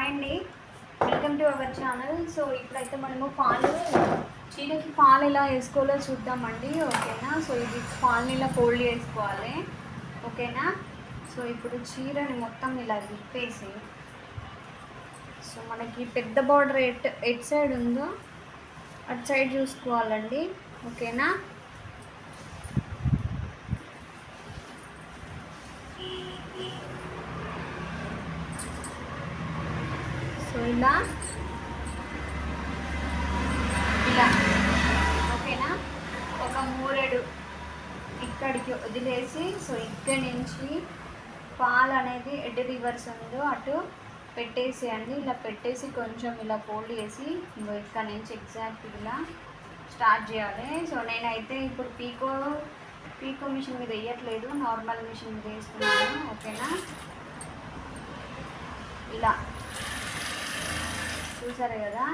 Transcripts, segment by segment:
Hi అండి, welcome to our channel. So ఇప్పుడైతే మనము చీరకి పాలు ఎలా వేసుకోవాలో చూద్దామండి. ఓకేనా? సో ఇది పాలని ఇలా ఫోల్డ్ చేసుకోవాలి. ఓకేనా? సో ఇప్పుడు చీరని మొత్తం ఇలా విప్పేసి, సో మనకి పెద్ద బార్డర్ ఎట్ సైడ్ ఉందో అటు సైడ్ చూసుకోవాలండి. ఓకేనా? సో ఇలా ఓకేనా, ఒక మూరెడు ఇక్కడికి వదిలేసి, సో ఇక్కడి నుంచి పాలు అనేది ఎటు రివర్స్ ఉందో అటు పెట్టేసేయండి. ఇలా పెట్టేసి కొంచెం ఇలా ఫోల్డ్ చేసి ఇక్కడ నుంచి ఎగ్జాక్ట్ ఇలా స్టార్ట్ చేయాలి. సో నేనైతే ఇప్పుడు పీకో మిషన్ మీద వేయట్లేదు, నార్మల్ మిషన్ మీద వేస్తున్నాను. ఓకేనా? ఇలా చూసారు కదా,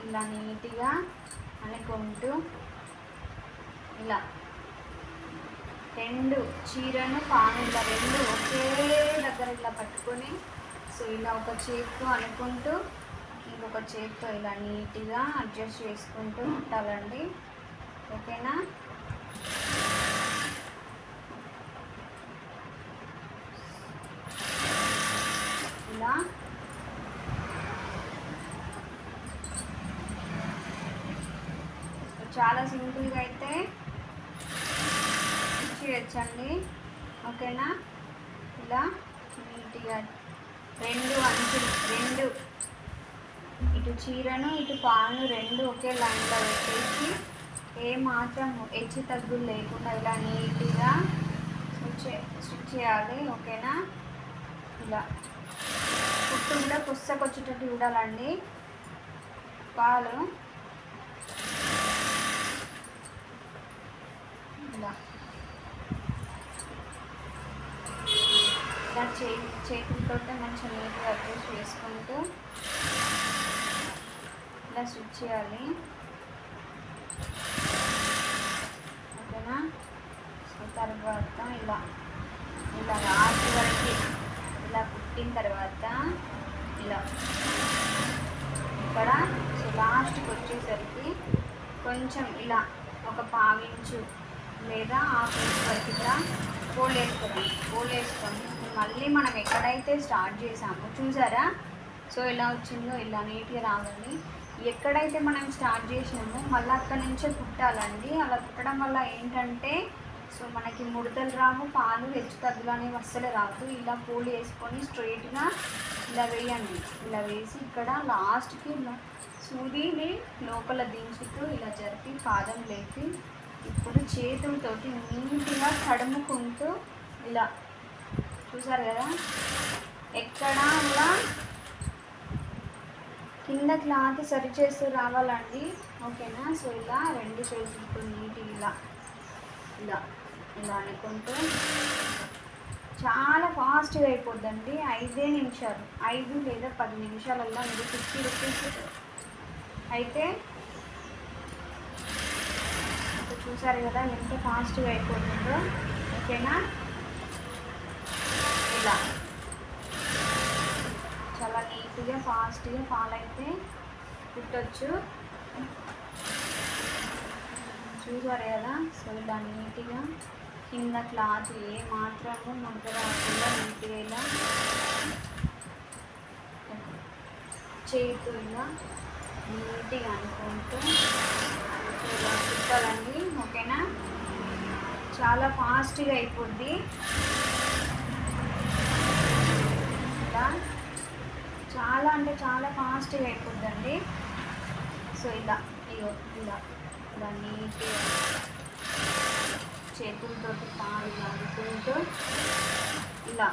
ఇలా నీట్గా అనుకుంటూ ఇలా రెండు చీరను పాను ఇలా రెండు ఒకే దగ్గర ఇలా పట్టుకొని, సో ఇలా ఒక చేతితో అనుకుంటూ ఇంకొక చేతితో ఇలా నీట్గా అడ్జస్ట్ చేసుకుంటూ ఉంటారండి. ఓకేనా? ఇలా చాలా సింపుల్గా అయితే చేయొచ్చండి. ఓకేనా? ఇలా నీట్గా రెండు అంచులు రెండు ఇటు చీరను ఇటు పాలను రెండు ఒకే లైన్లో పెట్టేసి ఏమాత్రం హెచ్చు తగ్గులు లేకుండా ఇలా నీట్గా స్టిచ్ చేయాలి. ఓకేనా? ఇలా కుట్టు కూడా పుస్తకొచ్చేటట్టు చూడాలండి. పాలు ఇలా ఇలా చేతులతో మంచిగా నీట్గా అడ్జస్ట్ చేసుకుంటూ ఇలా స్టిచ్ చేయాలి. ఓకేనా? సో తర్వాత ఇలా ఇలా లాస్ట్ వరకు ఇలా కుట్టిన తర్వాత ఇలా ఇక్కడ సో లాస్ట్కి వచ్చేసరికి కొంచెం ఇలా ఒక పావించు లేదా హాఫ్ ఇంచ్ వరకు ఇలా ఫోల్డ్ వేసుకొని మళ్ళీ మనం ఎక్కడైతే స్టార్ట్ చేసామో చూసారా, సో ఎలా వచ్చిందో ఇలా నీట్గా రావాలి. ఎక్కడైతే మనం స్టార్ట్ చేసినామో మళ్ళీ అక్కడి నుంచే కుట్టాలండి. అలా కుట్టడం వల్ల ఏంటంటే సో మనకి ముడతలు రావు, పాలు హెచ్చు తగ్గులు అనేవి అస్సలు రాదు. ఇలా ఫోల్డ్ వేసుకొని స్ట్రైట్గా ఇలా వేయండి. ఇలా వేసి ఇక్కడ లాస్ట్కి సూదిని లోపల దించుతూ ఇలా జరిపి పాదం లేపి ఇప్పుడు చేతులతోటి నీట్గా కడుముకుంటూ ఇలా చూసారు కదా, ఎక్కడ కూడా కింద క్లాత్ సరి చేస్తూ రావాలండి. ఓకేనా? సో ఇలా రెండు చేతులతో నీట్గా ఇలా ఇలా ఇలా అనుకుంటూ చాలా ఫాస్ట్గా అయిపోద్దండి. 5 నిమిషాలు 5 లేదా 10 నిమిషాలల్లో మీరు 50 రూపీస్ అయితే చూసారు కదా ఎంత ఫాస్ట్గా అయిపోతుందో. ఓకేనా? ఇలా చాలా నీట్గా ఫాస్ట్గా పాలైతే కుట్టచ్చు. చూసారు కదా, సో ఇలా నీట్గా కింద క్లాత్ ఏ మాత్రము ముడత రాకుండా నీట్గా ఇలా చేతితో ఇలా నీట్గా అనుకుంటూ ఇలా కుట్టాలండి. ఓకేనా? చాలా ఫాస్ట్గా అయిపోద్ది. ఇలా చాలా అంటే చాలా ఫాస్ట్గా అయిపోద్దండి. సో ఇలా ఇగో ఇలా ఇలా నీట్గా చేతులతో పాలు అనుకుంటూ ఇలా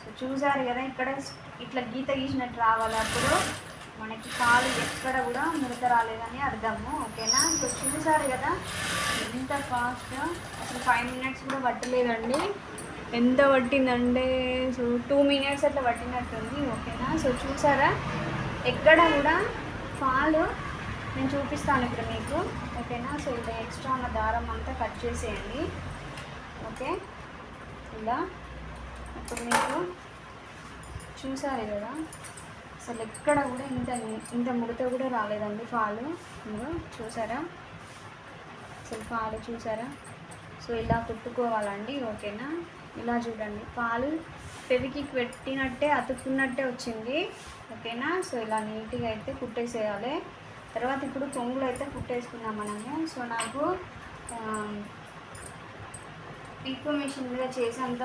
సో చూసారు కదా, ఇక్కడ ఇట్లా గీత గీసినట్టు రావాలి. అప్పుడు మనకి పాలు ఎక్కడ కూడా ముడత రాలేదని అర్థము. ఓకేనా? సో చూసారు కదా ఎంత ఫాస్ట్గా, అసలు 5 మినిట్స్ కూడా పట్టలేదండి. ఎంత పట్టిందంటే సో 2 మినిట్స్ అట్లా పట్టినట్టుంది. ఓకేనా? సో చూసారా, ఎక్కడ కూడా పాలు నేను చూపిస్తాను ఇప్పుడు మీకు. ఓకేనా? సో ఇలా ఎక్స్ట్రా ఉన్న దారం అంతా కట్ చేసేయండి. ఓకే? ఇలా ఇప్పుడు మీకు చూసారు కదా, అసలు ఎక్కడ కూడా ఇంత ముడత కూడా రాలేదండి ఫాలు. మీరు చూసారా, అసలు ఫాలు చూసారా? సో ఇలా కుట్టుకోవాలండి, ఓకేనా? ఇలా చూడండి, పాలు పెవికి పెట్టినట్టే అతుక్కున్నట్టే వచ్చింది, ఓకేనా? సో ఇలా నీట్గా అయితే కుట్టేసేయాలి. తర్వాత ఇప్పుడు కొంగులు అయితే కుట్టేసుకున్నాం మనము. సో నాకు పీకో మిషన్ మీద చేసేంత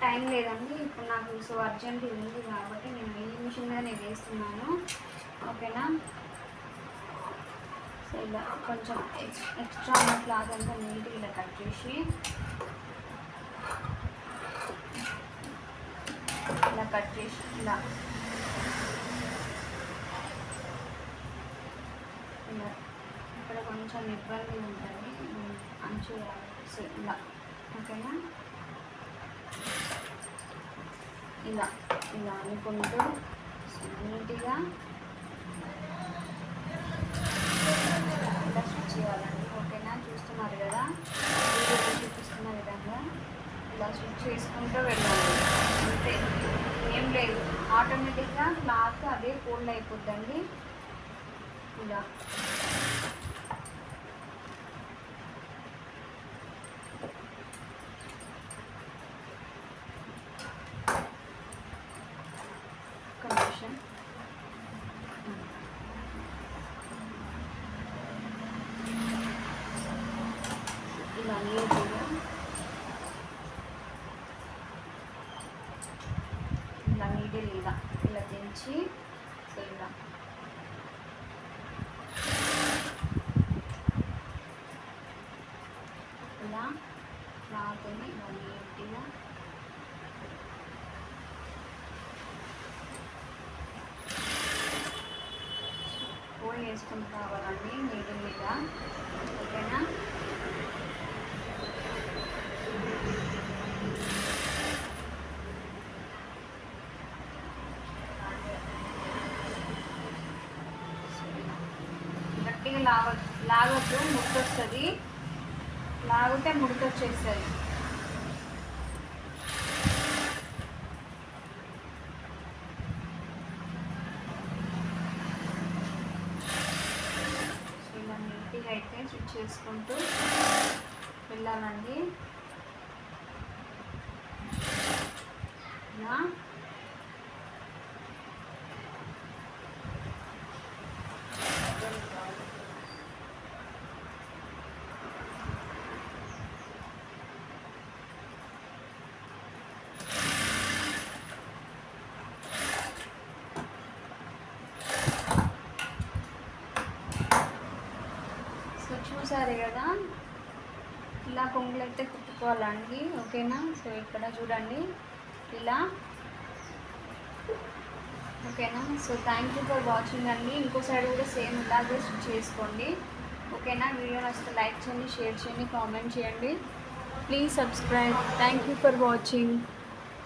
టైం లేదండి ఇప్పుడు నాకు. సో అర్జెంట్ ఉంది కాబట్టి నేను ఈ మిషన్ మీద నేను వేస్తున్నాను, ఓకేనా? సో ఇలా కొంచెం ఎక్స్ట్రా ఉన్న క్లాత్ అంతా నీట్గా ఇలా కట్ చేసి ఇలా ఇలా ఇక్కడ కొంచెం ఇబ్బంది ఉంటుంది అంచు ఇలా, ఓకేనా? ఇలా ఇలా అనుకుంటూ నీట్గా ఇలా స్టిచ్ చేయాలండి, ఓకేనా? చూస్తున్నారు కదా, వీడియోలో చూపిస్తున్న విధంగా ఇలా స్టిచ్ చేసుకుంటూ వెళ్ళాలి, అంతే, ఏం లేదు. ఆటోమేటిక్గా క్లాత్ అదే ఫోల్డ్ అయిపోద్దండి. ఇలా కండిషన్ ఇలా నీట్గా ఇలా దించి సో ఇలా క్లాత్ని ఇలా నీట్గా ఫోల్డ్ వేసుకుని కావాలండి నీటి మీద, ఓకేనా? గట్టిగా లాగద్దు, ముడతొస్తుంది, లాగితే ముడతొచ్చేస్తుంది. ఇలా నీట్గా అయితే స్టిచ్ చేసుకుంటూ వెళ్ళాలండి. ఇలా చూసారు కదా, ఇలా కొంగులు అయితే కుట్టుకోవాలండి, ఓకేనా? సో ఇక్కడ చూడండి ఇలా, ఓకేనా? So thank you for watching అండి. ఇంకో సైడ్ కూడా సేమ్ ఇలాగే స్టిచ్ చేసుకోండి, ఓకేనా? వీడియో నచ్చితే లైక్ చేయండి, షేర్ చేయండి, కామెంట్ చేయండి, please subscribe. Thank you for watching.